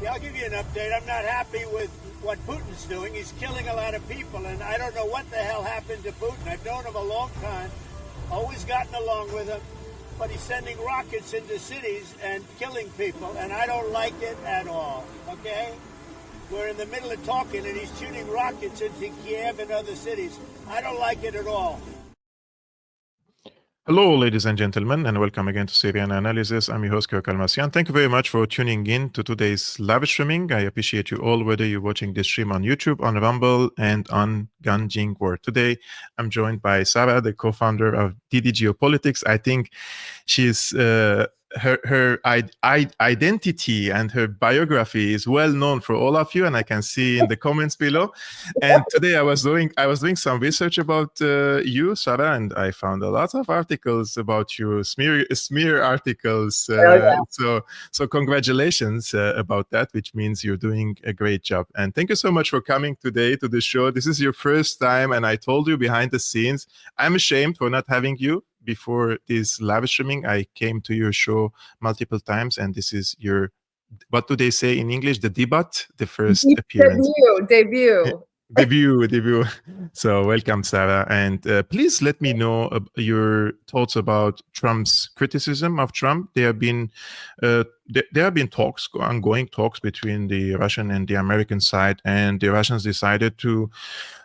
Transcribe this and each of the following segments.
Yeah, I'll give you an update. I'm not happy with what Putin's doing. He's killing a lot of people, and I don't know what the hell happened to Putin. I've known him a long time, always gotten along with him, but he's sending rockets into cities and killing people, and I don't like it at all, okay? We're in the middle of talking, and he's shooting rockets into Kiev and other cities. I don't like it at all. Hello, ladies and gentlemen, and welcome again to Syriana Analysis. I'm your host, Kevork Almassian. Thank you very much for tuning in to today's live streaming. I appreciate you all, whether you're watching this stream on YouTube, on Rumble, and on Ganjing World. Today, I'm joined by Sarah, the co-founder of DD Geopolitics. I think she's her identity and her biography is well known for all of you, and I can see in the comments below. And today I was doing some research about you, Sarah, and I found a lot of articles about you, smear articles. So congratulations about that, which means you're doing a great job. And thank you so much for coming today to the show. This is your first time, and I told you behind the scenes, I'm ashamed for not having you. Before this live streaming, I came to your show multiple times, and this is your, what do they say in English? The debut, the first appearance. Debut. So welcome, Sarah. And please let me know your thoughts about Trump's criticism of Trump. There have been ongoing talks between the Russian and the American side, and the Russians decided to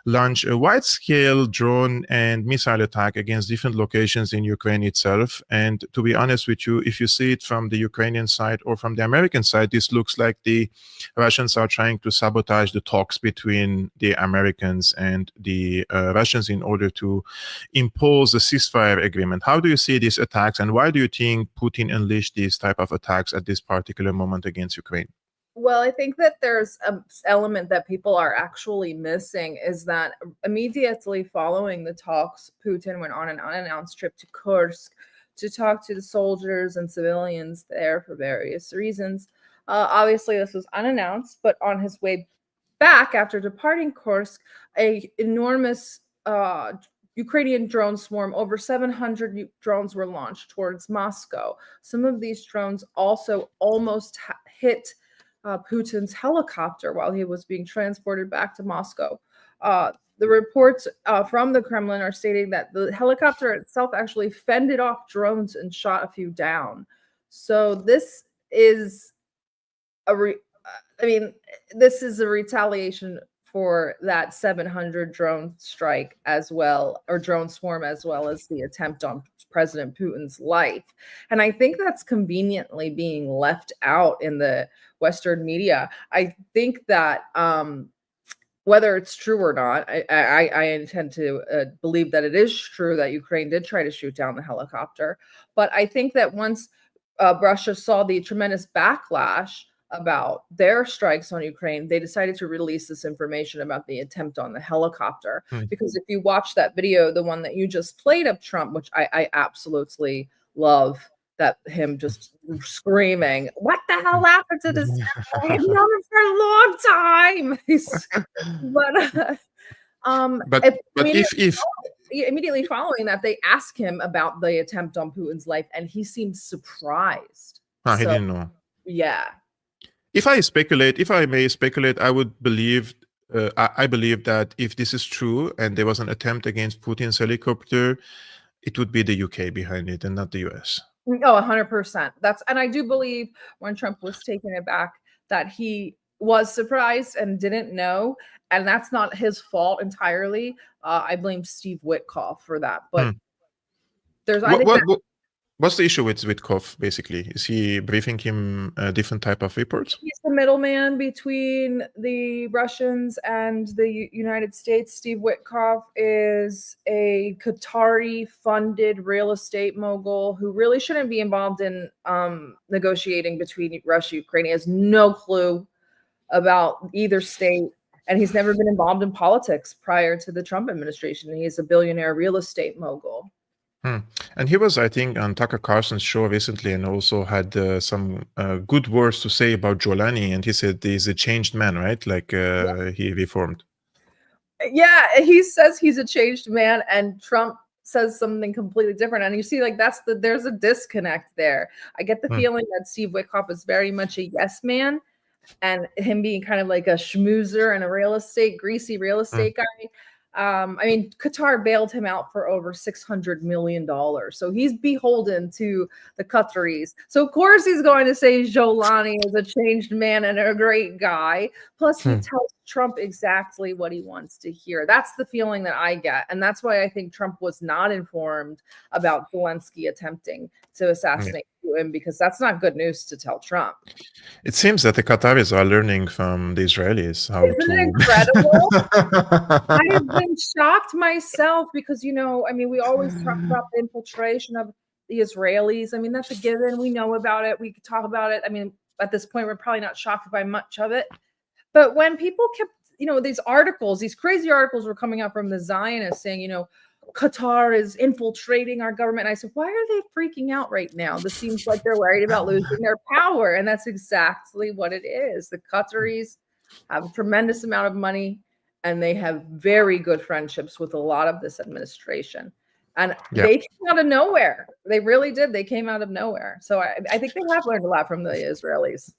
launch a wide-scale drone and missile attack against different locations in Ukraine itself. And to be honest with you, if you see it from the Ukrainian side or from the American side, this looks like the Russians are trying to sabotage the talks between the Americans and the Russians in order to impose a ceasefire agreement. How do you see these attacks, and why do you think Putin unleashed these type of attacks at this particular moment against Ukraine? Well, I think that there's an element that people are actually missing, is that immediately following the talks, Putin went on an unannounced trip to Kursk to talk to the soldiers and civilians there for various reasons. Obviously, this was unannounced, but on his way back after departing Kursk, an enormous Ukrainian drone swarm, over 700 drones were launched towards Moscow. Some of these drones also almost hit Putin's helicopter while he was being transported back to Moscow. The reports from the Kremlin are stating that the helicopter itself actually fended off drones and shot a few down. So this is this is a retaliation for that 700 drone strike as well, or drone swarm, as well as the attempt on President Putin's life. And I think that's conveniently being left out in the Western media. I think that whether it's true or not, I intend to believe that it is true that Ukraine did try to shoot down the helicopter. But I think that once Russia saw the tremendous backlash about their strikes on Ukraine, they decided to release this information about the attempt on the helicopter. Because if you watch that video, the one that you just played of Trump, which I absolutely love, that him just screaming, "What the hell happened to this? I've known him for a long time." Immediately following that, they asked him about the attempt on Putin's life, and he seemed surprised. He didn't know. Yeah. If I may speculate, I would believe, I believe that if this is true and there was an attempt against Putin's helicopter, it would be the UK behind it and not the US. Oh, 100%. And I do believe when Trump was taken aback that he was surprised and didn't know, and that's not his fault entirely. I blame Steve Witkoff for that, but there's what's the issue with Witkoff, basically? Is he briefing him different type of reports? He's the middleman between the Russians and the United States. Steve Witkoff is a Qatari-funded real estate mogul who really shouldn't be involved in negotiating between Russia and Ukraine. He has no clue about either state, and he's never been involved in politics prior to the Trump administration. He's a billionaire real estate mogul. And he was, I think, on Tucker Carlson's show recently, and also had some good words to say about Jolani. And he said he's a changed man, right? Like he reformed. Yeah, he says he's a changed man, and Trump says something completely different. And you see, like, there's a disconnect there. I get the feeling that Steve Witkoff is very much a yes man, and him being kind of like a schmoozer and a greasy real estate guy. I mean, Qatar bailed him out for over $600 million. So he's beholden to the Qataris. So of course he's going to say Jolani is a changed man and a great guy. Plus he tells Trump exactly what he wants to hear. That's the feeling that I get. And that's why I think Trump was not informed about Zelensky attempting to assassinate him, because that's not good news to tell Trump. It seems that the Qataris are learning from the Israelis how Isn't to. it incredible? I have been shocked myself because, I mean, we always talk about the infiltration of the Israelis. I mean, that's a given. We know about it. We could talk about it. I mean, at this point, we're probably not shocked by much of it. But when people kept, these crazy articles were coming out from the Zionists saying, Qatar is infiltrating our government. And I said, why are they freaking out right now? This seems like they're worried about losing their power. And that's exactly what it is. The Qataris have a tremendous amount of money, and they have very good friendships with a lot of this administration. And they came out of nowhere. They really did. They came out of nowhere. So I think they have learned a lot from the Israelis.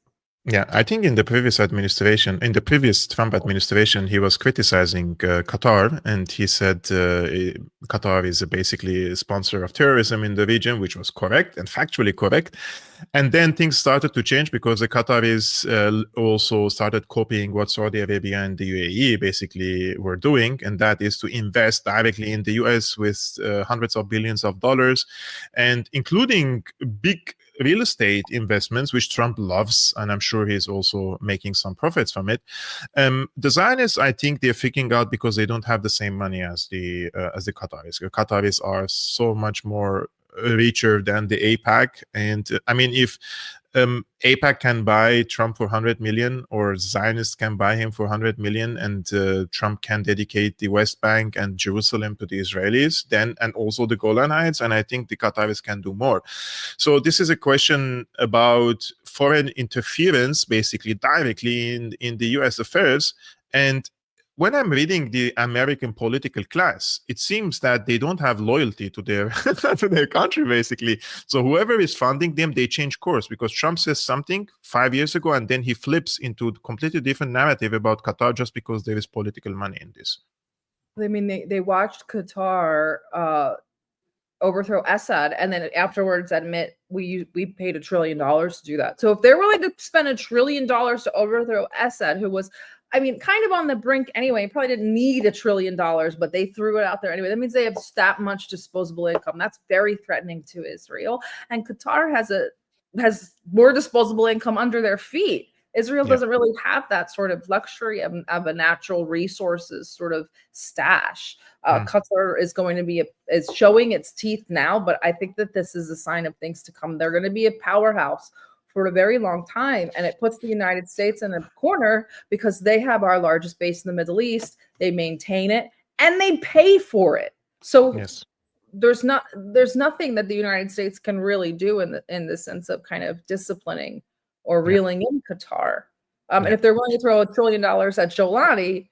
Yeah, I think in the previous Trump administration, he was criticizing Qatar, and he said Qatar is basically a sponsor of terrorism in the region, which was correct and factually correct. And then things started to change because the Qataris also started copying what Saudi Arabia and the UAE basically were doing, and that is to invest directly in the US with hundreds of billions of dollars, and including big real estate investments, which Trump loves, and I'm sure he's also making some profits from it. The Zionists, I think they're freaking out because they don't have the same money as the Qataris. The Qataris are so much more richer than the AIPAC, and I mean, if AIPAC can buy Trump for 100 million, or Zionists can buy him for 100 million, and Trump can dedicate the West Bank and Jerusalem to the Israelis, then, and also the Golan Heights, and I think the Qataris can do more. So this is a question about foreign interference, basically directly in the US affairs. And when I'm reading the American political class, it seems that they don't have loyalty to their to their country, basically. So whoever is funding them, they change course because Trump says something 5 years ago, and then he flips into a completely different narrative about Qatar just because there is political money in this. I mean, they watched Qatar overthrow Assad, and then afterwards admit we paid $1 trillion to do that. So if they're willing to spend $1 trillion to overthrow Assad, who was, I mean, kind of on the brink anyway, probably didn't need $1 trillion, but they threw it out there anyway. That means they have that much disposable income. That's very threatening to Israel. And Qatar has more disposable income under their feet. Israel doesn't really have that sort of luxury of a natural resources sort of stash. Qatar is going to be is showing its teeth now, but I think that this is a sign of things to come. They're going to be a powerhouse for a very long time, and it puts the United States in a corner because they have our largest base in the Middle East. They maintain it and they pay for it. So there's nothing that the United States can really do in the sense of kind of disciplining or reeling in Qatar. And if they're willing to throw $1 trillion at Jolani,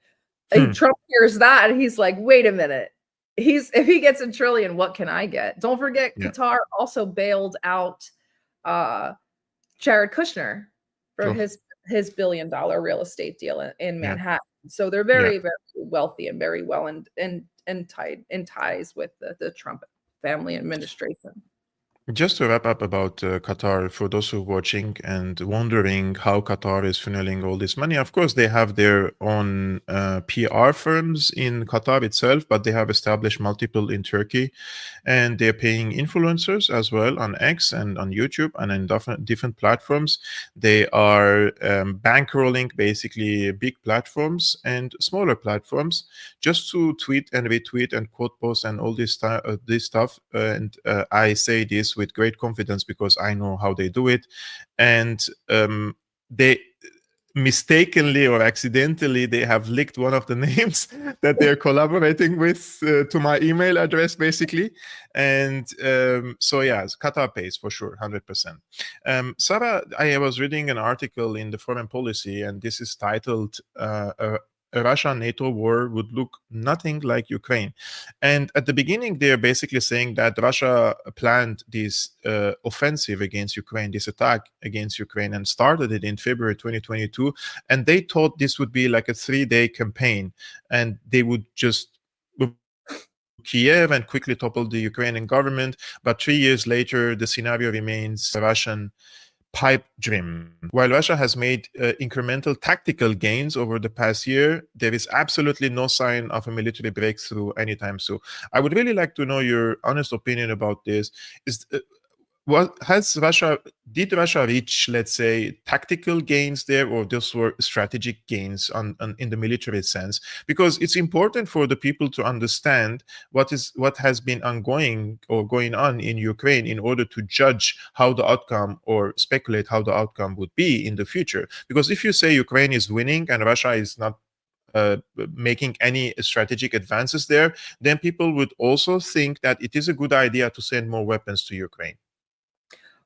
Trump hears that and he's like, wait a minute. If he gets $1 trillion, what can I get? Don't forget, Qatar also bailed out Jared Kushner for his $1 billion real estate deal in Manhattan. So they're very, very wealthy and very well in ties with the Trump family administration. Just to wrap up about Qatar, for those who are watching and wondering how Qatar is funneling all this money, of course, they have their own PR firms in Qatar itself, but they have established multiple in Turkey, and they're paying influencers as well on X and on YouTube and in different platforms. They are bankrolling basically big platforms and smaller platforms just to tweet and retweet and quote post and all this stuff. And I say this with great confidence because I know how they do it, and they mistakenly or accidentally they have leaked one of the names that they're collaborating with to my email address basically, and so Qatar pays for sure 100%. Sarah, I was reading an article in the Foreign Policy, and this is titled a Russia-NATO war would look nothing like Ukraine. And at the beginning, they're basically saying that Russia planned this offensive against Ukraine, this attack against Ukraine, and started it in February 2022. And they thought this would be like a 3-day campaign, and they would just Kiev and quickly topple the Ukrainian government. But 3 years later, the scenario remains Russian pipe dream. While Russia has made incremental tactical gains over the past year, there is absolutely no sign of a military breakthrough anytime soon. I would really like to know your honest opinion about this. Did Russia reach, let's say, tactical gains there, or those were strategic gains in the military sense? Because it's important for the people to understand what has been ongoing or going on in Ukraine in order to judge how the outcome, or speculate how the outcome would be in the future. Because if you say Ukraine is winning and Russia is not making any strategic advances there, then people would also think that it is a good idea to send more weapons to Ukraine.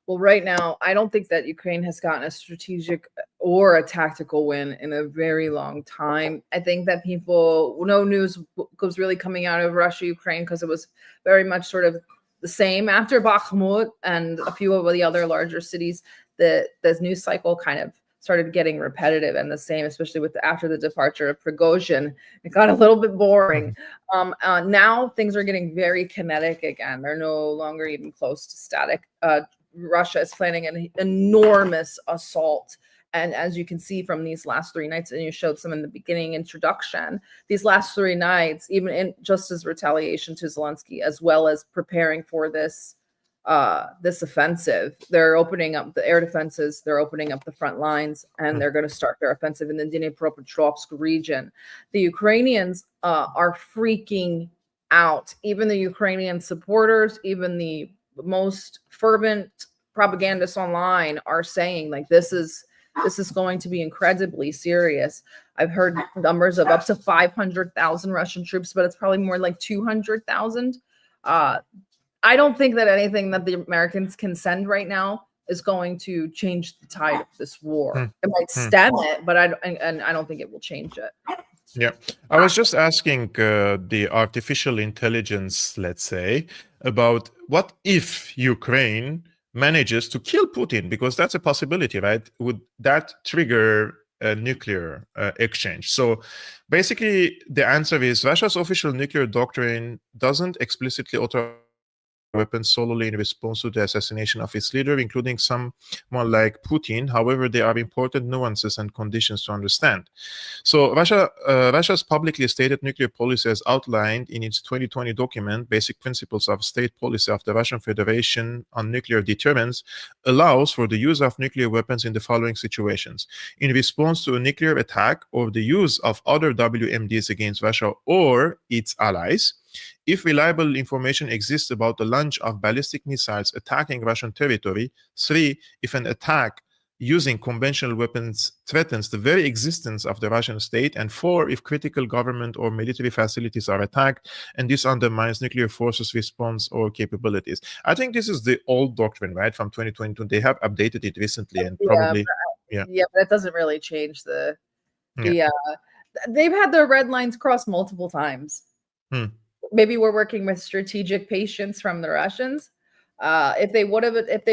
Well, right now, I don't think that Ukraine has gotten a strategic or a tactical win in a very long time. I think that no news was really coming out of Russia, Ukraine, because it was very much sort of the same. After Bakhmut and a few of the other larger cities, the news cycle kind of started getting repetitive and the same, especially after the departure of Prigozhin. It got a little bit boring. Now things are getting very kinetic again. They're no longer even close to static. Russia is planning an enormous assault. And as you can see from these last 3 nights, and you showed some in the beginning introduction, these last 3 nights, even just as retaliation to Zelensky, as well as preparing for this offensive, they're opening up the air defenses, they're opening up the front lines, and they're going to start their offensive in the Dnipropetrovsk region. The Ukrainians are freaking out. Even the Ukrainian supporters, even the most fervent propagandists online are saying, like, this is going to be incredibly serious. I've heard numbers of up to 500,000 Russian troops, but it's probably more like 200,000. I don't think that anything that the Americans can send right now is going to change the tide of this war. It might stem it, but I don't think it will change it. Yeah, I was just asking the artificial intelligence, let's say, about what if Ukraine manages to kill Putin, because that's a possibility, right? Would that trigger a nuclear exchange? So basically, the answer is Russia's official nuclear doctrine doesn't explicitly authorize weapons solely in response to the assassination of its leader, including someone like Putin. However, there are important nuances and conditions to understand. So Russia's publicly stated nuclear policy, as outlined in its 2020 document, Basic Principles of State Policy of the Russian Federation on Nuclear Deterrence, allows for the use of nuclear weapons in the following situations: in response to a nuclear attack or the use of other WMDs against Russia or its allies; if reliable information exists about the launch of ballistic missiles attacking Russian territory; 3, if an attack using conventional weapons threatens the very existence of the Russian state; and 4, if critical government or military facilities are attacked and this undermines nuclear forces' response or capabilities. I think this is the old doctrine, right, from 2022. They have updated it recently, and probably, but that doesn't really change they've had their red lines crossed multiple times. Maybe we're working with strategic patience from the Russians. If they would have hit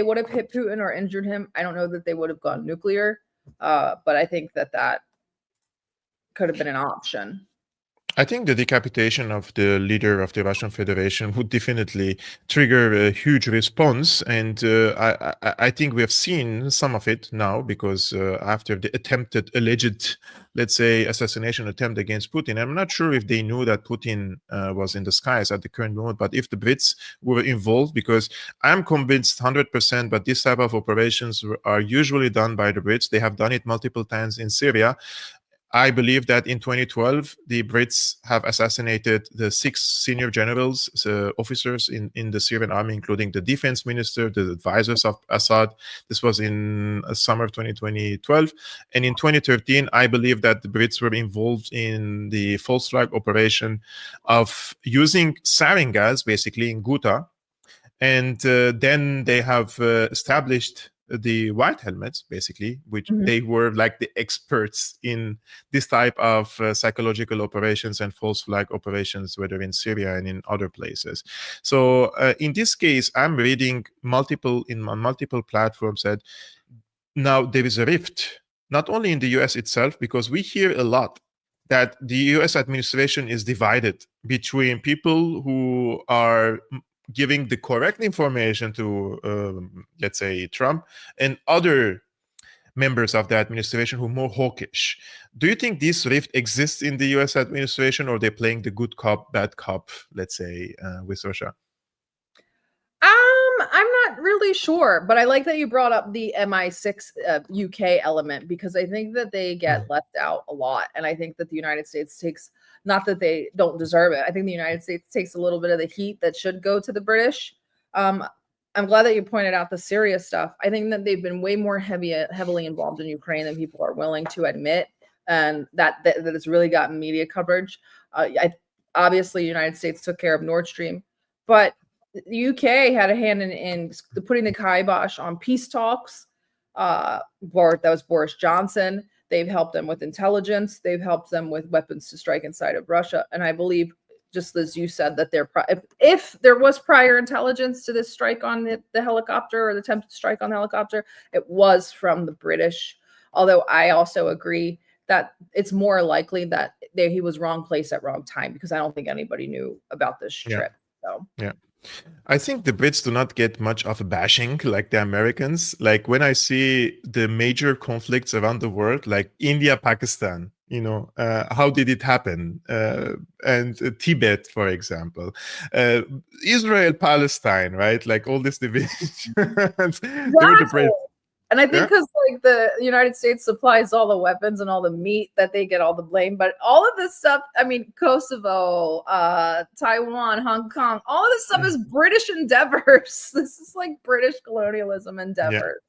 Putin or injured him, I don't know that they would have gone nuclear. But I think that could have been an option. I think the decapitation of the leader of the Russian Federation would definitely trigger a huge response, and I think we have seen some of it now, because after the alleged, let's say, assassination attempt against Putin, I'm not sure if they knew that Putin was in the skies at the current moment, but if the Brits were involved, because I'm convinced 100%, but this type of operations are usually done by the Brits. They have done it multiple times in Syria. I believe that in 2012, the Brits have assassinated the 6 senior generals, officers in the Syrian army, including the defense minister, the advisors of Assad. This was in summer 2012. And in 2013, I believe that the Brits were involved in the false flag operation of using sarin gas, basically, in Ghouta. And then they have established the white helmets, basically, which Mhm. they were like the experts in this type of psychological operations and false flag operations, whether in Syria and in other places. So in this case, I'm reading on multiple platforms that now there is a rift, not only in the US itself, because we hear a lot that the US administration is divided between people who are giving the correct information to, let's say, Trump, and other members of the administration who are more hawkish. Do you think this rift exists in the US administration, or they're playing the good cop, bad cop, let's say, with Russia? I'm not really sure, but I like that you brought up the MI6 UK element, because I think that they get left out a lot. And I think that the United States takes, not that they don't deserve it, I think the United States takes a little bit of the heat that should go to the British. I'm glad that you pointed out the Syria stuff. I think that they've been way more heavily involved in Ukraine than people are willing to admit, and that it's really gotten media coverage. Obviously, the United States took care of Nord Stream, but the UK had a hand in putting the kibosh on peace talks. That was Boris Johnson. They've helped them with intelligence. They've helped them with weapons to strike inside of Russia. And I believe, just as you said, that if there was prior intelligence to this strike on the helicopter, or the attempted strike on the helicopter, it was from the British. Although I also agree that it's more likely that he was wrong place at wrong time, because I don't think anybody knew about this trip. So yeah. I think the Brits do not get much of a bashing like the Americans. Like when I see the major conflicts around the world, like India, Pakistan, how did it happen? And Tibet, for example, Israel, Palestine, right? Like all these divisions. They were the Brits. And I think because like the United States supplies all the weapons and all the meat, that they get all the blame. But all of this stuff, I mean, Kosovo, Taiwan, Hong Kong, all of this stuff is British endeavors. This is like British colonialism endeavors.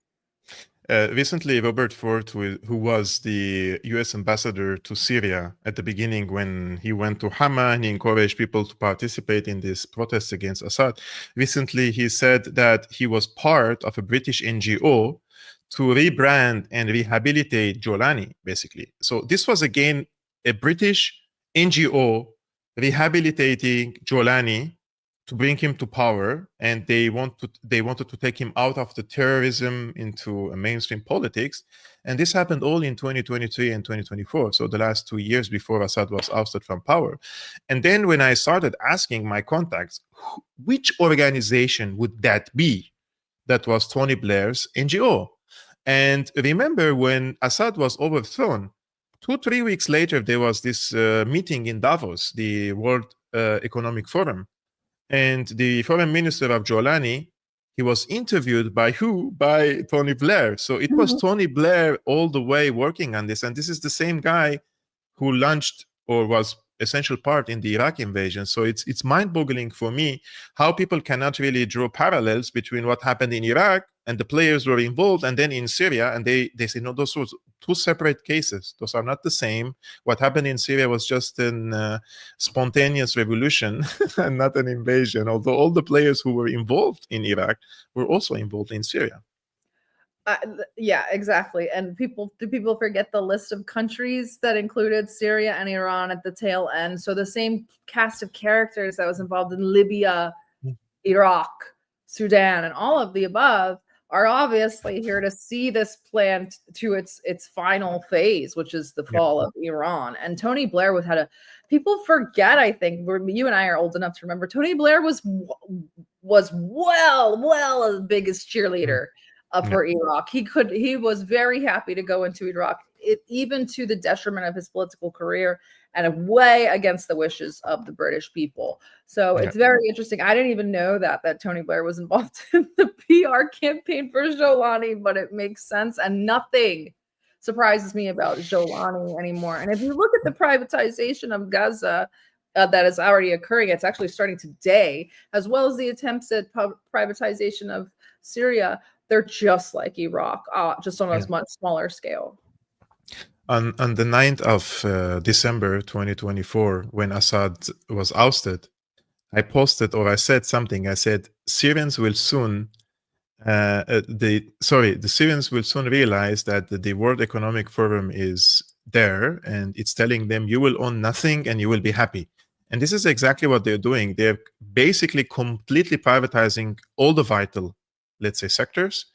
Recently, Robert Ford, who was the US ambassador to Syria at the beginning, when he went to Hama and he encouraged people to participate in these protests against Assad, recently he said that he was part of a British NGO to rebrand and rehabilitate Jolani, basically. So this was, again, a British NGO rehabilitating Jolani to bring him to power, and they wanted to take him out of the terrorism into a mainstream politics. And this happened all in 2023 and 2024, so the last 2 years before Assad was ousted from power. And then when I started asking my contacts, which organization would that be? That was Tony Blair's NGO. And remember, when Assad was overthrown, 2-3 weeks later, there was this meeting in Davos, the World Economic Forum. And the foreign minister of Jolani, he was interviewed by who? By Tony Blair. So it was Tony Blair all the way working on this. And this is the same guy who launched, or was essential part in the Iraq invasion. So it's mind-boggling for me how people cannot really draw parallels between what happened in Iraq and the players who were involved, and then in Syria, and they say, no, those were two separate cases. Those are not the same. What happened in Syria was just a spontaneous revolution and not an invasion, although all the players who were involved in Iraq were also involved in Syria. Yeah, exactly. And people forget the list of countries that included Syria and Iran at the tail end? So the same cast of characters that was involved in Libya, Iraq, Sudan, and all of the above are obviously here to see this plan to its final phase, which is the fall of Iran. And Tony Blair people forget, I think, you and I are old enough to remember, Tony Blair was well the biggest cheerleader for Iraq. He was very happy to go into Iraq, even to the detriment of his political career and way against the wishes of the British people. So it's very interesting. I didn't even know that Tony Blair was involved in the PR campaign for Jolani, but it makes sense, and nothing surprises me about Jolani anymore. And if you look at the privatization of Gaza, that is already occurring, it's actually starting today, as well as the attempts at privatization of Syria. They're just like Iraq, just on a much smaller scale. On the 9th of December 2024, when Assad was ousted, I posted, or I said something. I said, Syrians will soon the Syrians will soon realize that the World Economic Forum is there and it's telling them you will own nothing and you will be happy. And this is exactly what they're doing. They're basically completely privatizing all the vital, let's say, sectors.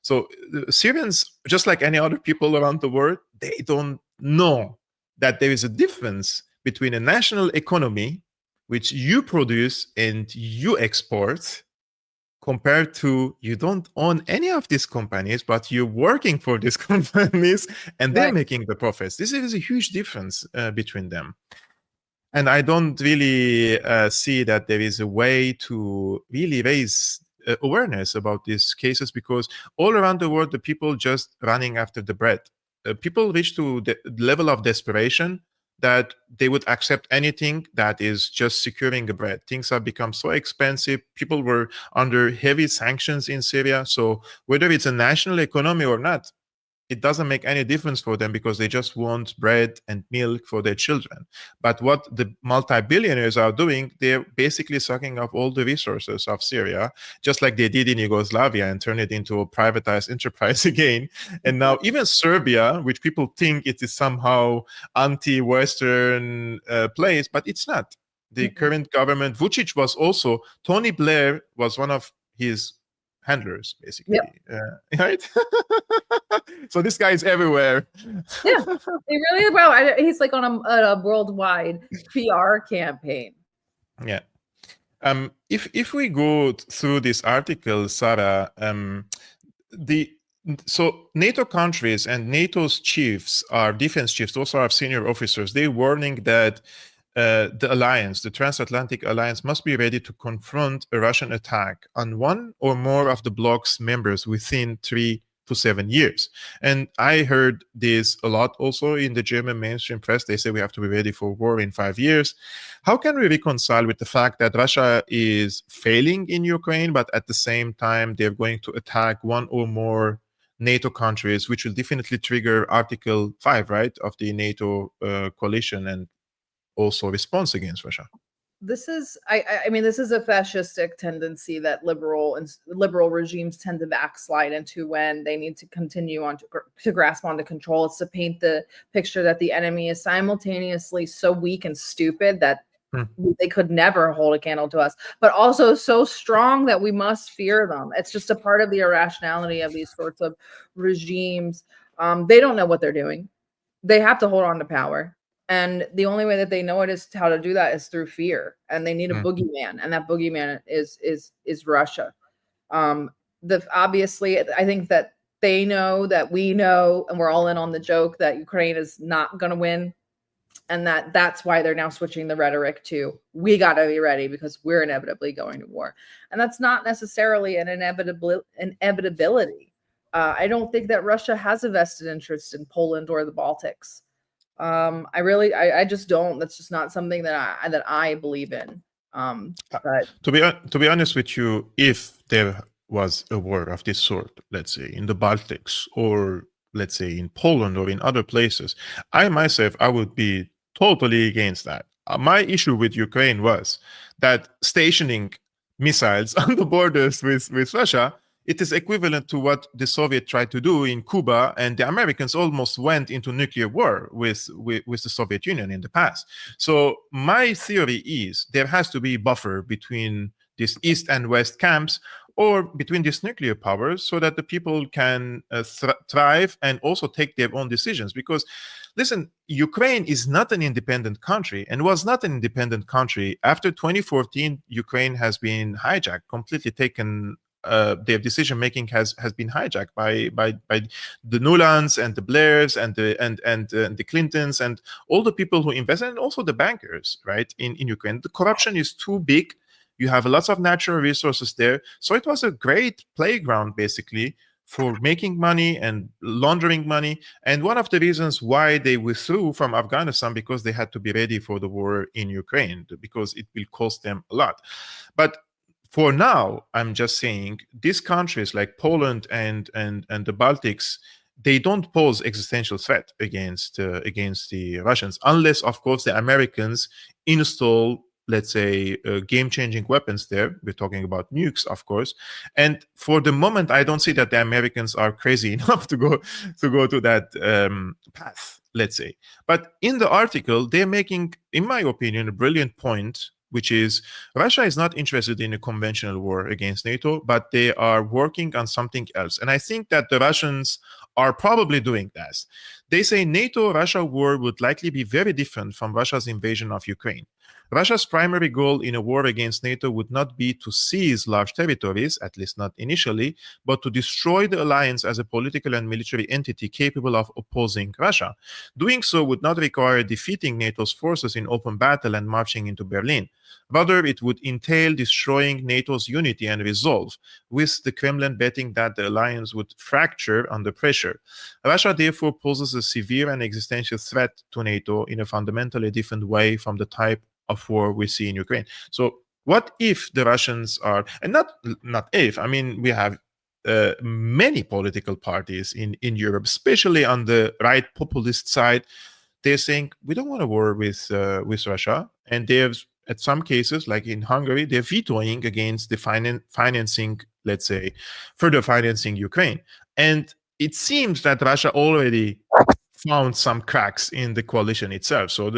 So Syrians, just like any other people around the world, they don't know that there is a difference between a national economy, which you produce and you export, compared to you don't own any of these companies, but you're working for these companies and they're making the profits. This is a huge difference between them. And I don't really see that there is a way to really raise awareness about these cases, because all around the world, the people just running after the bread. People reach to the level of desperation that they would accept anything that is just securing the bread. Things have become so expensive. People were under heavy sanctions in Syria. So whether it's a national economy or not, it doesn't make any difference for them, because they just want bread and milk for their children. But what the multi-billionaires are doing, they're basically sucking up all the resources of Syria, just like they did in Yugoslavia, and turn it into a privatized enterprise again. And now even Serbia, which people think it is somehow anti-Western place, but it's not. The current government, Vucic was also, Tony Blair was one of his handlers, basically. Right? So this guy is everywhere. Yeah, he really, well, he's like on a worldwide PR campaign. Yeah. If we go through this article, Sarah, so NATO countries and NATO's chiefs, our defense chiefs, those are our senior officers, they're warning that the alliance, the transatlantic alliance, must be ready to confront a Russian attack on one or more of the bloc's members within 3 to 7 years. And I heard this a lot also in the German mainstream press. They say we have to be ready for war in 5 years. How can we reconcile with the fact that Russia is failing in Ukraine, but at the same time they're going to attack one or more NATO countries, which will definitely trigger Article 5, right, of the NATO coalition, and also response against Russia? This is, I mean, this is a fascistic tendency that liberal regimes tend to backslide into when they need to continue on to grasp onto control. It's to paint the picture that the enemy is simultaneously so weak and stupid that they could never hold a candle to us, but also so strong that we must fear them. It's just a part of the irrationality of these sorts of regimes. They don't know what they're doing. They have to hold on to power. And the only way that they know it is how to do that is through fear. And they need a boogeyman, and that boogeyman is Russia. Obviously, I think that they know that we know, and we're all in on the joke that Ukraine is not going to win, and that's why they're now switching the rhetoric to we got to be ready because we're inevitably going to war, and that's not necessarily an inevitability. I don't think that Russia has a vested interest in Poland or the Baltics. I just don't. That's just not something that I believe in. But to be honest with you, if there was a war of this sort, let's say in the Baltics, or let's say in Poland or in other places, I myself, I would be totally against that. My issue with Ukraine was that stationing missiles on the borders with Russia, it is equivalent to what the Soviets tried to do in Cuba, and the Americans almost went into nuclear war with the Soviet Union in the past. So my theory is there has to be a buffer between these East and West camps, or between these nuclear powers, so that the people can thrive and also take their own decisions. Because, listen, Ukraine is not an independent country, and was not an independent country. After 2014, Ukraine has been hijacked, completely taken. Their decision making has been hijacked by the Nulans and the Blairs and the Clintons and all the people who invested, and also the bankers, right, in Ukraine. The corruption is too big. You have lots of natural resources there. So it was a great playground, basically, for making money and laundering money. And one of the reasons why they withdrew from Afghanistan, because they had to be ready for the war in Ukraine, because it will cost them a lot. But for now, I'm just saying, these countries like Poland and the Baltics, they don't pose existential threat against the Russians, unless, of course, the Americans install, let's say, game-changing weapons there. We're talking about nukes, of course. And for the moment, I don't see that the Americans are crazy enough to go to that path, let's say. But in the article, they're making, in my opinion, a brilliant point, which is Russia is not interested in a conventional war against NATO, but they are working on something else. And I think that the Russians are probably doing that. They say NATO-Russia war would likely be very different from Russia's invasion of Ukraine. Russia's primary goal in a war against NATO would not be to seize large territories, at least not initially, but to destroy the alliance as a political and military entity capable of opposing Russia. Doing so would not require defeating NATO's forces in open battle and marching into Berlin. Rather, it would entail destroying NATO's unity and resolve, with the Kremlin betting that the alliance would fracture under pressure. Russia therefore poses a severe and existential threat to NATO in a fundamentally different way from the type of war we see in Ukraine. So what if the Russians are, and not if, I mean, we have many political parties in Europe, especially on the right populist side, they're saying, we don't want a war with Russia. And there's, at some cases, like in Hungary, they're vetoing against the financing, let's say, further financing Ukraine. And it seems that Russia already found some cracks in the coalition itself. So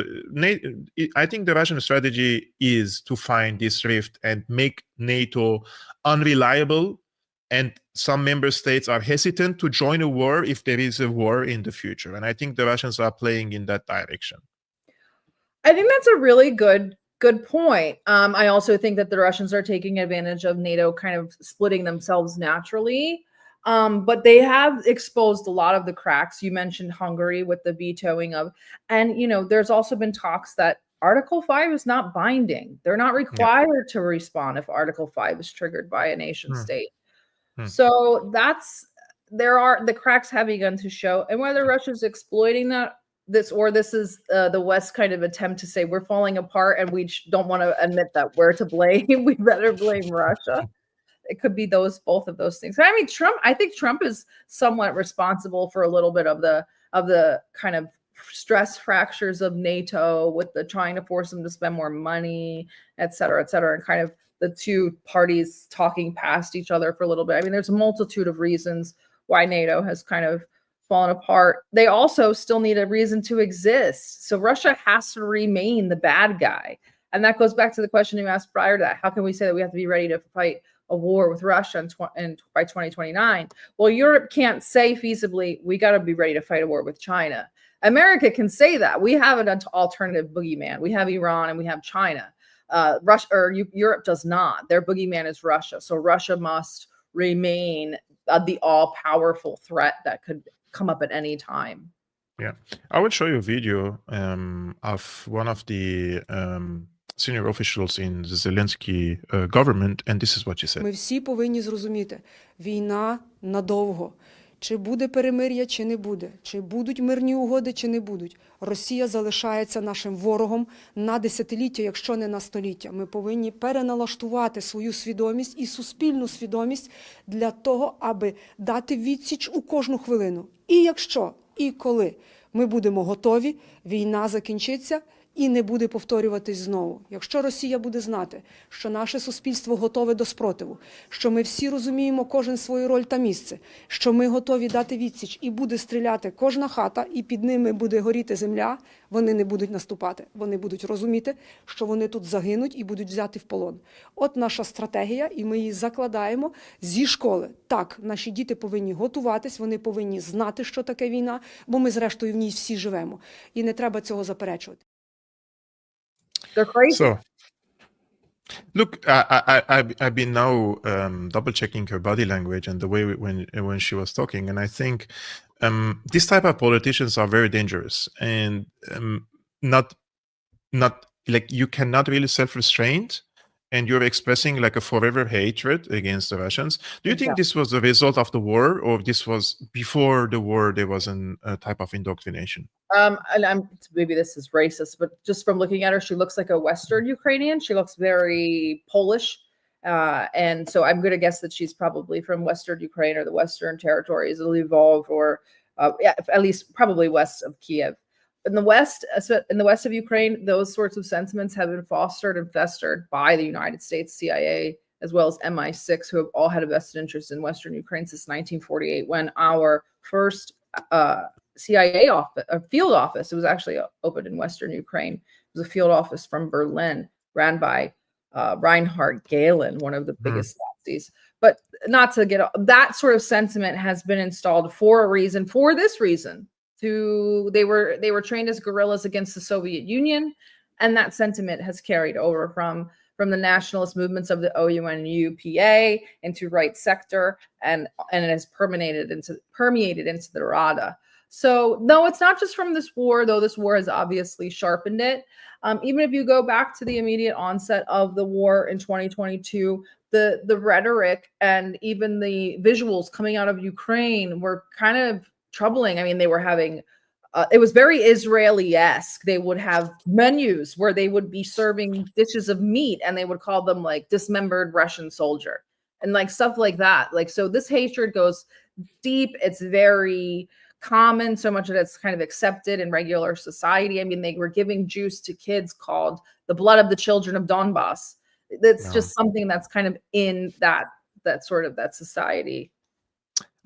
I think the Russian strategy is to find this rift and make NATO unreliable, and some member states are hesitant to join a war if there is a war in the future. And I think the Russians are playing in that direction. I think that's a really good point. I also think that the Russians are taking advantage of NATO kind of splitting themselves naturally. But they have exposed a lot of the cracks. You mentioned Hungary with the vetoing of, and there's also been talks that Article 5 is not binding. They're not required to respond if Article 5 is triggered by a nation state. So there are the cracks have begun to show, and whether Russia's exploiting this is the West kind of attempt to say we're falling apart and we don't want to admit that we're to blame. We better blame Russia. It could be both of those things. I mean, I think Trump is somewhat responsible for a little bit of the kind of stress fractures of NATO with the trying to force them to spend more money, et cetera, and kind of the two parties talking past each other for a little bit. I mean, there's a multitude of reasons why NATO has kind of fallen apart. They also still need a reason to exist. So Russia has to remain the bad guy. And that goes back to the question you asked prior to that. How can we say that we have to be ready to fight a war with Russia by 2029? Well, Europe can't say feasibly, we got to be ready to fight a war with China. America can say that. We have an alternative boogeyman. We have Iran and we have China. Europe does not. Their boogeyman is Russia. So Russia must remain the all-powerful threat that could come up at any time. Yeah, I will show you a video of one of the senior officials in the Zelensky government, and this is what she said. Ми всі повинні зрозуміти, війна надовго. Чи буде перемир'я, чи не буде. Чи будуть мирні угоди, чи не будуть. Росія залишається нашим ворогом на десятиліття, якщо не на століття. Ми повинні переналаштувати свою свідомість і суспільну свідомість для того, аби дати відсіч у кожну хвилину. І якщо, і коли ми будемо готові, війна закінчиться і не буде повторюватись знову. Якщо Росія буде знати, що наше суспільство готове до спротиву, що ми всі розуміємо кожен свою роль та місце, що ми готові дати відсіч і буде стріляти кожна хата, і під ними буде горіти земля, вони не будуть наступати. Вони будуть розуміти, що вони тут загинуть і будуть взяти в полон. От наша стратегія, і ми її закладаємо зі школи. Так, наші діти повинні готуватись, вони повинні знати, що таке війна, бо ми зрештою в ній всі живемо. І не треба цього заперечувати. They're crazy. So, look, I've been now double checking her body language and the way when she was talking, and I think this type of politicians are very dangerous and not like you cannot really self-restrained, and you're expressing like a forever hatred against the Russians. Do you think this was the result of the war, or this was before the war there was a type of indoctrination? And maybe this is racist, but just from looking at her, she looks like a Western Ukrainian. She looks very Polish. And so I'm going to guess that she's probably from Western Ukraine or the Western territories of Lvov, or at least probably west of Kiev. in the West of Ukraine, those sorts of sentiments have been fostered and festered by the United States, CIA, as well as MI6, who have all had a vested interest in Western Ukraine since 1948, when our first CIA office, a field office, it was actually opened in Western Ukraine. It was a field office from Berlin, ran by Reinhard Gehlen, one of the biggest Nazis. But not to get that sort of sentiment has been installed for a reason, for this reason. They were trained as guerrillas against the Soviet Union, and that sentiment has carried over from the nationalist movements of the OUN and UPA into right sector, and it has permeated into the Rada. So no, it's not just from this war, though this war has obviously sharpened it. Even if you go back to the immediate onset of the war in 2022, the rhetoric and even the visuals coming out of Ukraine were kind of troubling. I mean, they were having, it was very Israeli-esque. They would have menus where they would be serving dishes of meat, and they would call them like dismembered Russian soldier and like stuff like that. Like, so this hatred goes deep. It's very common, so much that it's kind of accepted in regular society. I mean, they were giving juice to kids called the blood of the children of Donbass. That's just something that's kind of in that sort of that society.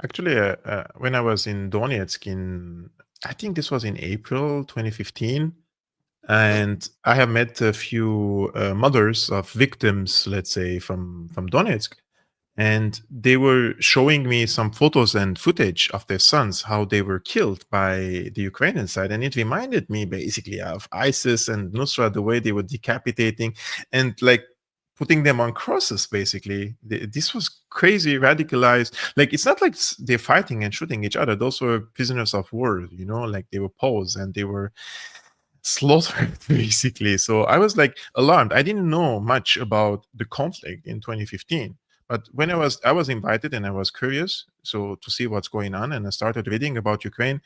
Actually, when I was in Donetsk I think this was in April 2015, and I have met a few mothers of victims, let's say, from Donetsk, and they were showing me some photos and footage of their sons, how they were killed by the Ukrainian side. And it reminded me basically of ISIS and Nusra, the way they were decapitating and like putting them on crosses, basically. This was crazy, radicalized. Like, it's not like they're fighting and shooting each other. Those were prisoners of war, you know, like they were posed and they were slaughtered, basically. So I was like alarmed. I didn't know much about the conflict in 2015. But when I was invited and I was curious, so to see what's going on, and I started reading about Ukraine,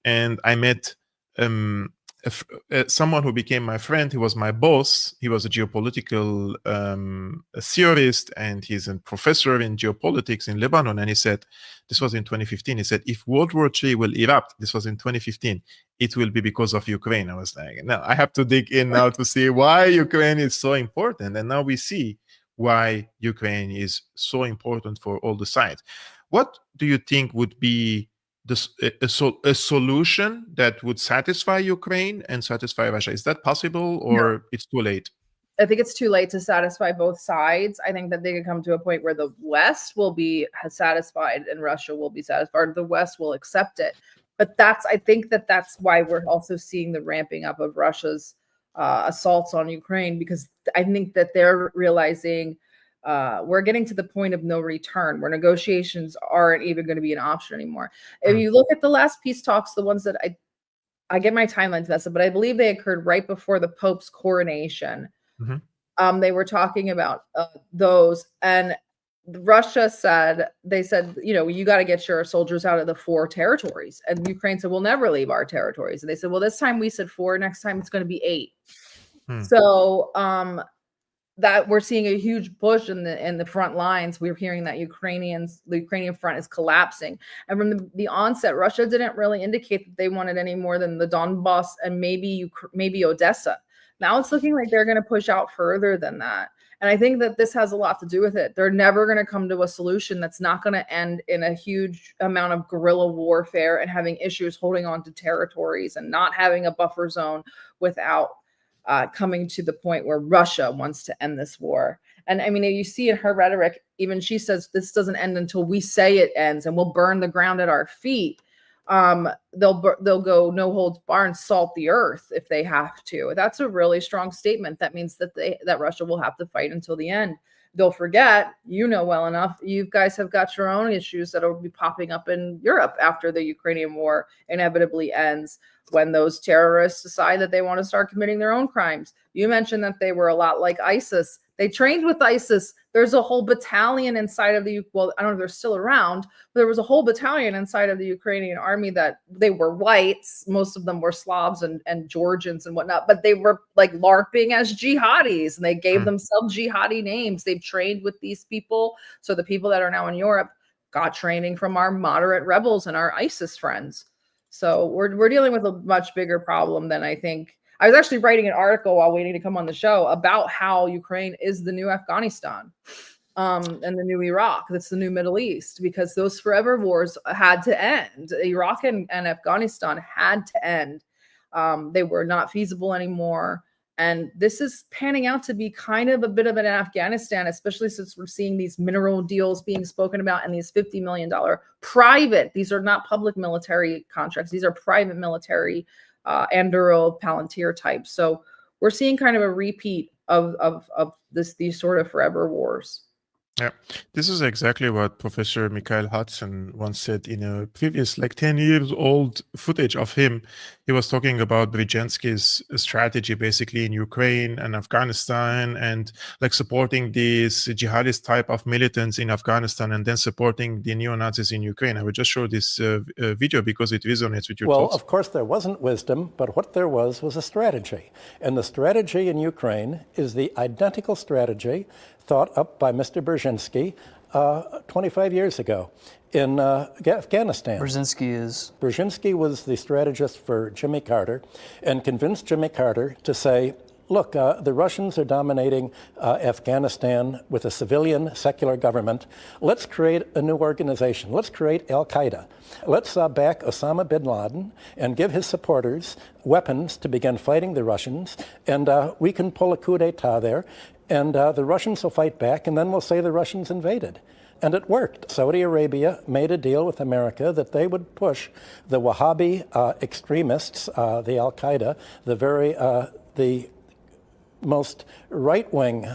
and I met someone who became my friend. He was my boss. He was a geopolitical theorist, and he's a professor in geopolitics in Lebanon. And he said, this was in 2015, he said, if World War III will erupt, this was in 2015, it will be because of Ukraine. I was like, no, I have to dig in now to see why Ukraine is so important. And now we see why Ukraine is so important for all the sides. What do you think would be a solution that would satisfy Ukraine and satisfy Russia? Is that possible, or it's too late? I think it's too late to satisfy both sides. I think that they could come to a point where the West will be satisfied and Russia will be satisfied. The West will accept it. But I think that's why we're also seeing the ramping up of Russia's assaults on Ukraine, because I think that they're realizing we're getting to the point of no return, where negotiations aren't even going to be an option anymore. If you look at the last peace talks, the ones that I get my timelines messed up, but I believe they occurred right before the Pope's coronation. They were talking about those, and Russia said, you know, you got to get your soldiers out of the 4 territories. And Ukraine said, we'll never leave our territories. And they said, well, this time we said 4, next time it's going to be 8. So that we're seeing a huge push in the front lines. We're hearing that the Ukrainian front is collapsing. And from the onset, Russia didn't really indicate that they wanted any more than the Donbass and maybe Odessa. Now it's looking like they're going to push out further than that. And I think that this has a lot to do with it. They're never going to come to a solution that's not going to end in a huge amount of guerrilla warfare and having issues holding on to territories and not having a buffer zone without coming to the point where Russia wants to end this war. And I mean, you see in her rhetoric, even she says this doesn't end until we say it ends, and we'll burn the ground at our feet. They'll go no holds barred and salt the earth if they have to. That's a really strong statement. That means that Russia will have to fight until the end. They'll forget, you know well enough, you guys have got your own issues that will be popping up in Europe after the Ukrainian war inevitably ends, when those terrorists decide that they want to start committing their own crimes. You mentioned that they were a lot like ISIS. They trained with ISIS. There's a whole battalion inside of well, I don't know if they're still around, but there was a whole battalion inside of the Ukrainian army that they were whites. Most of them were Slavs and Georgians and whatnot, but they were like LARPing as jihadis, and they gave themselves jihadi names. They've trained with these people. So the people that are now in Europe got training from our moderate rebels and our ISIS friends. So we're dealing with a much bigger problem than I think. I was actually writing an article while waiting to come on the show about how Ukraine is the new Afghanistan, and the new Iraq. That's the new Middle East, because those forever wars had to end. Iraq and Afghanistan had to end. They were not feasible anymore. And this is panning out to be kind of a bit of an Afghanistan, especially since we're seeing these mineral deals being spoken about and these $50 million private, these are not public military contracts, these are private military Anduril, Palantir types. So we're seeing kind of a repeat of these sort of forever wars. Yeah, this is exactly what Professor Mikhail Hudson once said in a previous, like 10 years old footage of him. He was talking about Brzezinski's strategy basically in Ukraine and Afghanistan, and like supporting these jihadist type of militants in Afghanistan and then supporting the neo-Nazis in Ukraine. I will just show this video because it resonates with your thoughts. Well, of course, there wasn't wisdom, but what there was a strategy. And the strategy in Ukraine is the identical strategy thought up by Mr. Brzezinski 25 years ago in Afghanistan. Brzezinski was the strategist for Jimmy Carter and convinced Jimmy Carter to say, look, the Russians are dominating Afghanistan with a civilian secular government. Let's create a new organization. Let's create Al-Qaeda. Let's back Osama bin Laden and give his supporters weapons to begin fighting the Russians. And we can pull a coup d'etat there. And the Russians will fight back, and then we'll say the Russians invaded. And it worked. Saudi Arabia made a deal with America that they would push the Wahhabi extremists, the Al-Qaeda, the most right-wing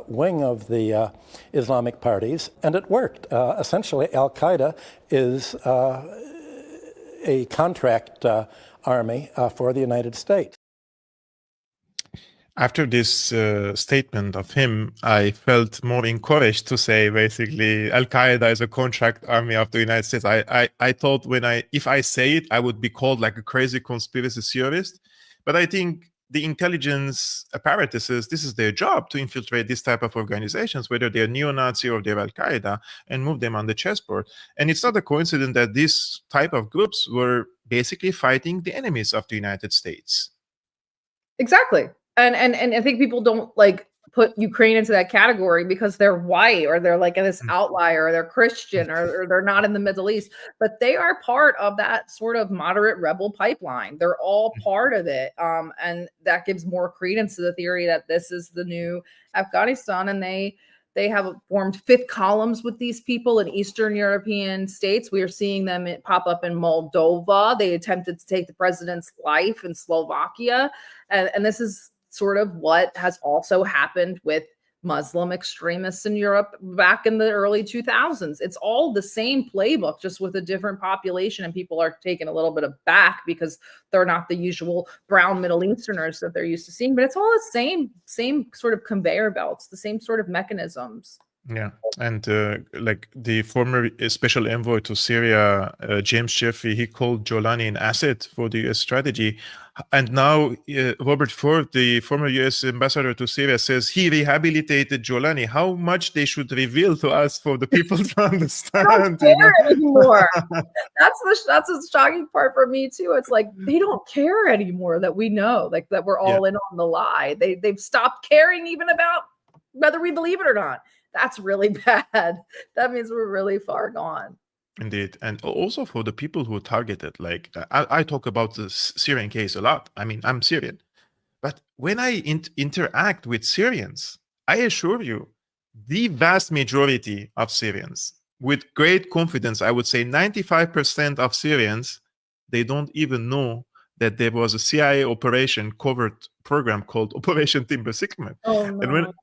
wing of the Islamic parties, and it worked. Essentially, Al-Qaeda is a contract army for the United States. After this statement of him, I felt more encouraged to say basically Al-Qaeda is a contract army of the United States. I thought if I say it, I would be called like a crazy conspiracy theorist. But I think the intelligence apparatuses, this is their job, to infiltrate this type of organizations, whether they're neo-Nazi or they're Al-Qaeda, and move them on the chessboard. And it's not a coincidence that this type of groups were basically fighting the enemies of the United States. Exactly. And I think people don't like put Ukraine into that category because they're white or they're like this outlier or they're Christian or they're not in the Middle East, but they are part of that sort of moderate rebel pipeline. They're all part of it. And that gives more credence to the theory that this is the new Afghanistan, and they have formed fifth columns with these people in Eastern European states. We are seeing them pop up in Moldova. They attempted to take the president's life in Slovakia. And this is sort of what has also happened with Muslim extremists in Europe back in the early 2000s. It's all the same playbook, just with a different population, and people are taken a little bit aback because they're not the usual brown Middle Easterners that they're used to seeing, but it's all the same sort of conveyor belts, the same sort of mechanisms. Yeah, and like the former special envoy to Syria, James Jeffrey, he called Jolani an asset for the US strategy. And now Robert Ford, the former US ambassador to Syria, says he rehabilitated Jolani. How much they should reveal to us for the people to understand. They don't care anymore. That's the shocking part for me too. It's like they don't care anymore that we know, like that we're all in on the lie. They've stopped caring even about whether we believe it or not. That's really bad. That means we're really far gone. Indeed. And also for the people who are targeted, like I talk about the Syrian case a lot. I mean, I'm Syrian. But when I interact with Syrians, I assure you, the vast majority of Syrians, with great confidence, I would say 95% of Syrians, they don't even know that there was a CIA operation covert program called Operation Timber Sycamore. Oh, no. And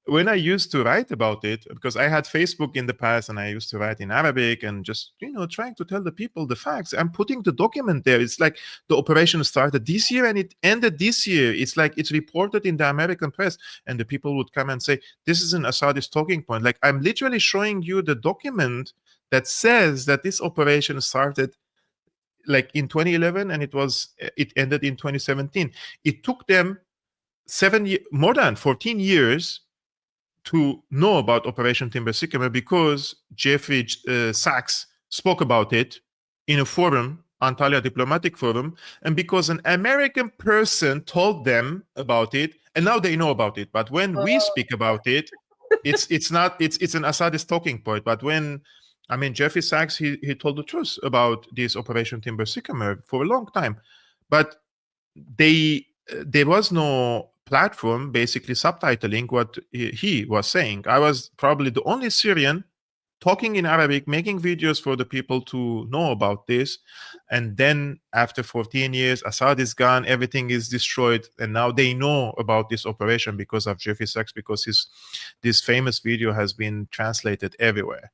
when I used to write about it, because I had Facebook in the past and I used to write in Arabic and just, trying to tell the people the facts, I'm putting the document there. It's like the operation started this year and it ended this year. It's like it's reported in the American press, and the people would come and say, this is an Assadist talking point. Like, I'm literally showing you the document that says that this operation started like in 2011 and it ended in 2017. It took them more than 14 years to know about Operation Timber Sycamore because Jeffrey Sachs spoke about it in a forum Antalya Diplomatic Forum, and because an American person told them about it, and now they know about it. But when we speak about it, it's not it's an Assadist talking point. But when Jeffrey Sachs, he told the truth about this Operation Timber Sycamore for a long time, but there was no platform basically subtitling what he was saying. I was probably the only Syrian talking in Arabic, making videos for the people to know about this. And then after 14 years, Assad is gone, everything is destroyed. And now they know about this operation because of Jeffrey Sachs, because this famous video has been translated everywhere.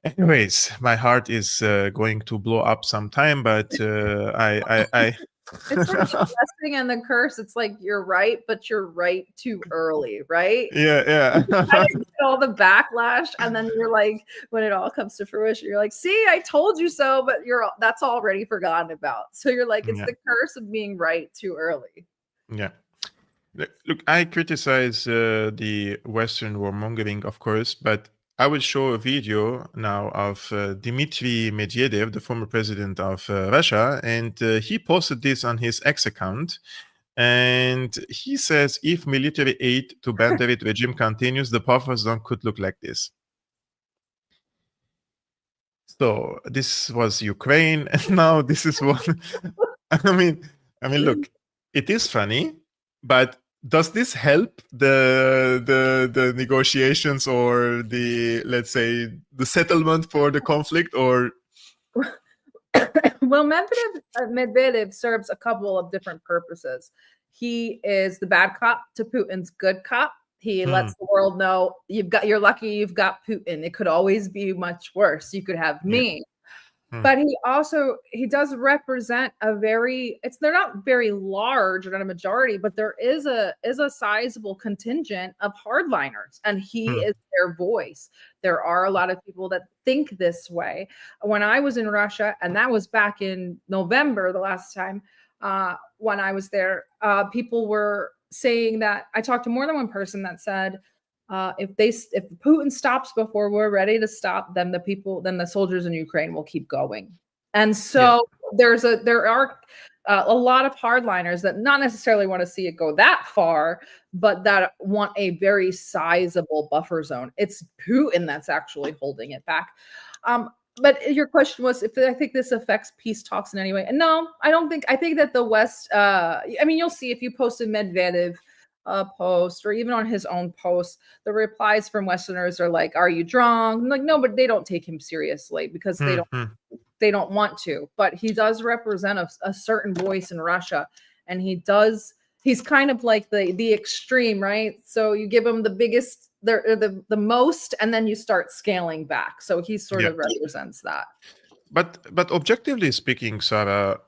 Anyways, my heart is going to blow up sometime, but I It's like the blessing and the curse. It's like you're right, but you're right too early, right? Yeah. You kind of get all the backlash, and then you're like, when it all comes to fruition, you're like, "See, I told you so," but that's already forgotten about. So you're like, it's the curse of being right too early. Yeah. Look, I criticize the Western warmongering, of course, but I will show a video now of Dmitry Medvedev, the former president of Russia, and he posted this on his X account. And he says, if military aid to Bandit regime continues, the buffer zone could look like this. So this was Ukraine, and now this is what I mean, look, it is funny, but does this help the negotiations or the, let's say, the settlement for the conflict, or? Well, Medvedev serves a couple of different purposes. He is the bad cop to Putin's good cop. He lets the world know you're lucky you've got Putin. It could always be much worse. You could have me. But he does represent they're not very large or not a majority, but there is a sizable contingent of hardliners, and he is their voice. There are a lot of people that think this way. When I was in Russia, and that was back in November, the last time when I was there, people were saying that I talked to more than one person that said, if Putin stops before we're ready to stop, then the soldiers in Ukraine will keep going. And so there are a lot of hardliners that not necessarily want to see it go that far, but that want a very sizable buffer zone. It's Putin that's actually holding it back. But your question was if I think this affects peace talks in any way. And no, I don't think. I think that the West, you'll see if you posted Medvedev post or even on his own post, the replies from Westerners are like, "Are you drunk?" I'm like, no, but they don't take him seriously because they don't want to. But he does represent a certain voice in Russia, and he's kind of like the extreme, right? So you give him the biggest, the most, and then you start scaling back. So he sort of represents that. But objectively speaking, Sarah,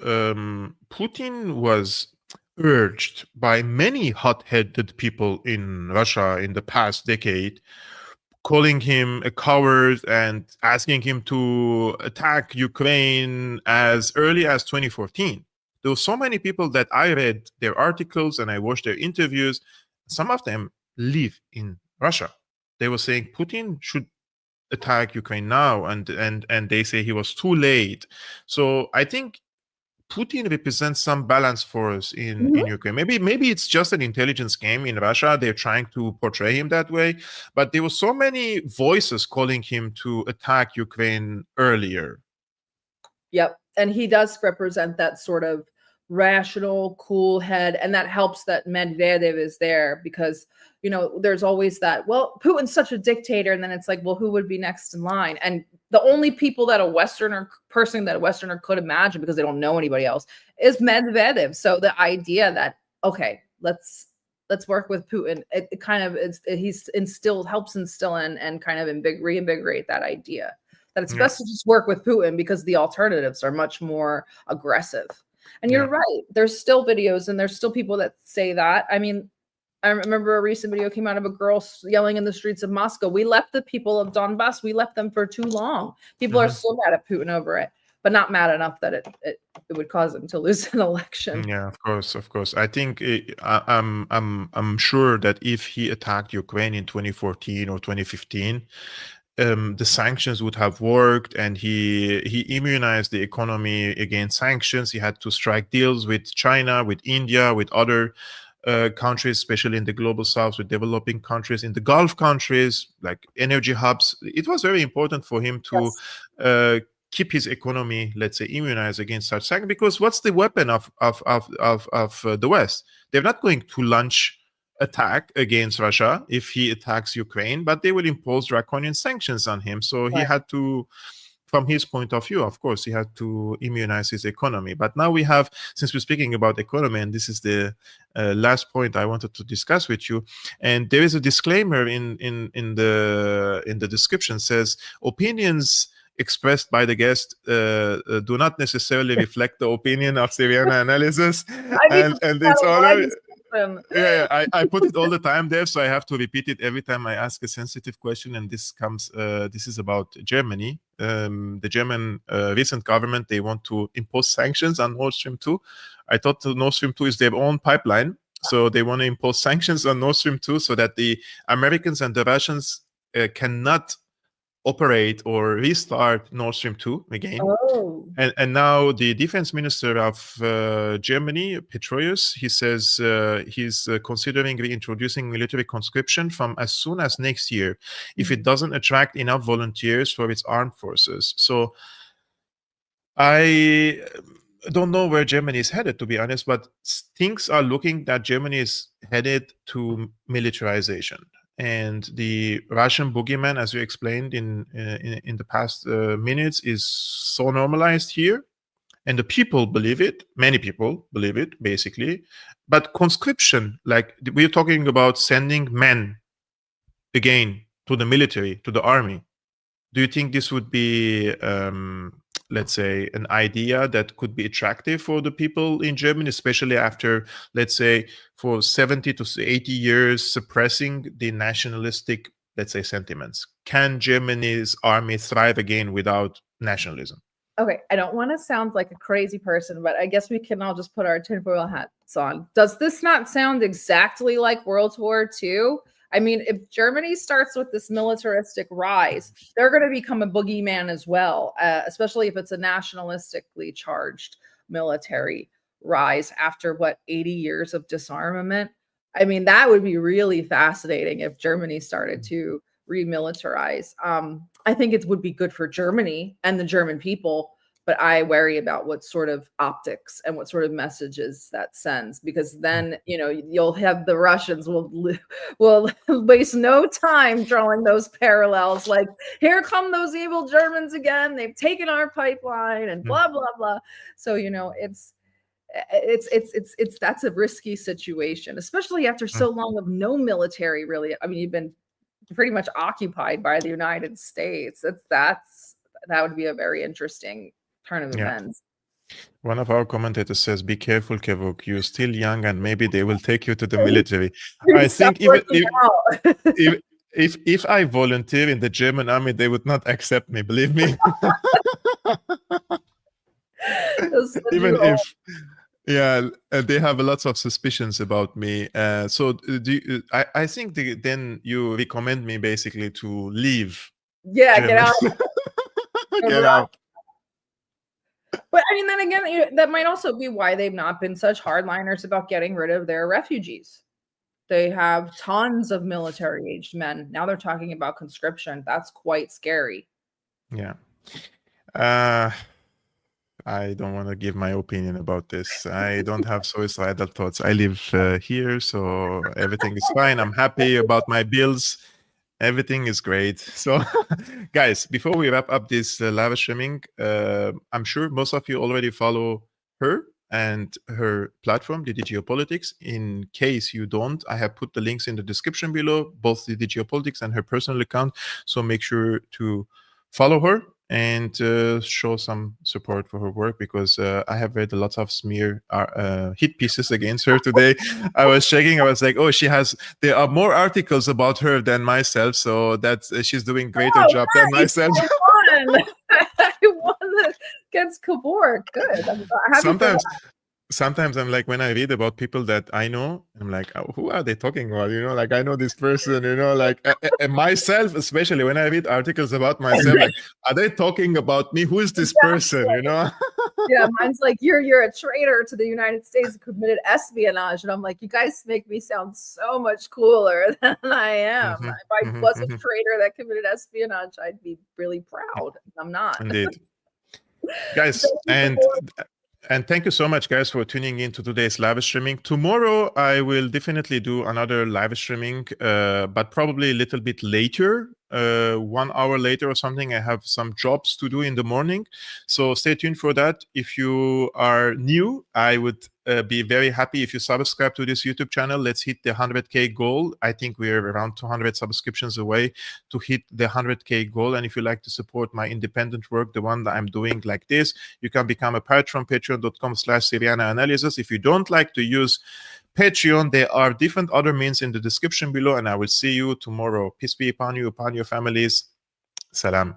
Putin was urged by many hot-headed people in Russia in the past decade, calling him a coward and asking him to attack Ukraine as early as 2014. There were so many people that I read their articles and I watched their interviews. Some of them live in Russia. They were saying Putin should attack Ukraine now, and they say he was too late. So I think Putin represents some balance for us in Ukraine. Maybe it's just an intelligence game in Russia. They're trying to portray him that way. But there were so many voices calling him to attack Ukraine earlier. Yep. And he does represent that sort of rational, cool head. And that helps that Medvedev is there because, there's always that, well, Putin's such a dictator. And then it's like, well, who would be next in line? And the only people that a Westerner could imagine, because they don't know anybody else, is Medvedev. So the idea that, okay, let's work with Putin, it kind of helps instill and kind of reinvigorate that idea that it's best to just work with Putin because the alternatives are much more aggressive. And you're right. There's still videos and there's still people that say that. I remember a recent video came out of a girl yelling in the streets of Moscow. We left the people of Donbass. We left them for too long. People are still mad at Putin over it, but not mad enough that it would cause them to lose an election. Yeah, of course. I think I'm sure that if he attacked Ukraine in 2014 or 2015, the sanctions would have worked, and he immunized the economy against sanctions. He had to strike deals with China, with India, with other countries, especially in the global south, with developing countries, in the Gulf countries, like energy hubs. It was very important for him to keep his economy, let's say, immunized against such sanctions, because what's the weapon of the West? They're not going to launch attack against Russia if he attacks Ukraine, but they will impose draconian sanctions on him. So he had to, from his point of view, of course, he had to immunize his economy. But now we have, since we're speaking about economy, and this is the last point I wanted to discuss with you, and there is a disclaimer in the description, says opinions expressed by the guest do not necessarily reflect the opinion of Syriana Analysis, and it's all. I put it all the time there, so I have to repeat it every time I ask a sensitive question. And this is about Germany. The German recent government, they want to impose sanctions on Nord Stream 2. I thought the Nord Stream 2 is their own pipeline, so they want to impose sanctions on Nord Stream 2 so that the Americans and the Russians cannot operate or restart Nord Stream 2 again. Oh. And now the defense minister of Germany, Pistorius, he says he's considering reintroducing military conscription from as soon as next year if it doesn't attract enough volunteers for its armed forces. So I don't know where Germany is headed, to be honest, but things are looking that Germany is headed to militarization. And the Russian boogeyman, as you explained in the past minutes, is so normalized here, and the people believe it. Many people believe it, basically. But conscription, like we're talking about sending men again to the military, to the army. Do you think this would be, let's say, an idea that could be attractive for the people in Germany, especially after, let's say, for 70 to 80 years suppressing the nationalistic, let's say, sentiments? Can Germany's army thrive again without nationalism? Okay, I don't want to sound like a crazy person, but I guess we can all just put our tinfoil hats on. Does this not sound exactly like World War II? I mean, if Germany starts with this militaristic rise, they're going to become a boogeyman as well, especially if it's a nationalistically charged military rise after, 80 years of disarmament. I mean, that would be really fascinating if Germany started to remilitarize. I think it would be good for Germany and the German people, but I worry about what sort of optics and what sort of messages that sends, because then, you'll have the Russians will waste no time drawing those parallels. Like, here come those evil Germans again. They've taken our pipeline and blah, blah, blah. So, it's that's a risky situation, especially after so long of no military, really. I mean, you've been pretty much occupied by the United States. That would be a very interesting turn of events. One of our commentators says, "Be careful, Kevork. You're still young, and maybe they will take you to the military." I think if I volunteer in the German army, they would not accept me. Believe me. Even if. Yeah, they have lots of suspicions about me. So I think then you recommend me basically to leave. Yeah, Germany. get out. Get out. But I mean, then again, that might also be why they've not been such hardliners about getting rid of their refugees. They have tons of military-aged men. Now they're talking about conscription. That's quite scary. Yeah. I don't want to give my opinion about this. I don't have suicidal thoughts. I live here, so everything is fine. I'm happy about my bills. Everything is great. So, guys, before we wrap up this live streaming, I'm sure most of you already follow her and her platform, DD Geopolitics. In case you don't, I have put the links in the description below, both DD Geopolitics and her personal account. So make sure to follow her and show some support for her work, because I have read lots of smear hit pieces against her today. I was checking, I was like, oh, there are more articles about her than myself, so that's she's doing greater job than myself. I won against Kevork. Good. sometimes I'm like, when I read about people that I know, I'm like, oh, who are they talking about? You know, like I know this person, you know, like myself, especially when I read articles about myself, like, are they talking about me? Who is this person? You know? Yeah, mine's like, you're a traitor to the United States who committed espionage. And I'm like, you guys make me sound so much cooler than I am. Mhm, If I mhm, was a mhm. traitor that committed espionage, I'd be really proud. I'm not. Indeed. Guys, and thank you so much, guys, for tuning in to today's live streaming. Tomorrow, I will definitely do another live streaming, but probably a little bit later, 1 hour later or something. I have some jobs to do in the morning. So stay tuned for that. If you are new, I would be very happy if you subscribe to this YouTube channel. Let's hit the 100K goal. I think we're around 200 subscriptions away to hit the 100K goal. And if you like to support my independent work, the one that I'm doing like this, you can become a patron, patreon.com/Syriana Analysis. If you don't like to use Patreon, there are different other means in the description below, and I will see you tomorrow. Peace be upon you, upon your families. Salam.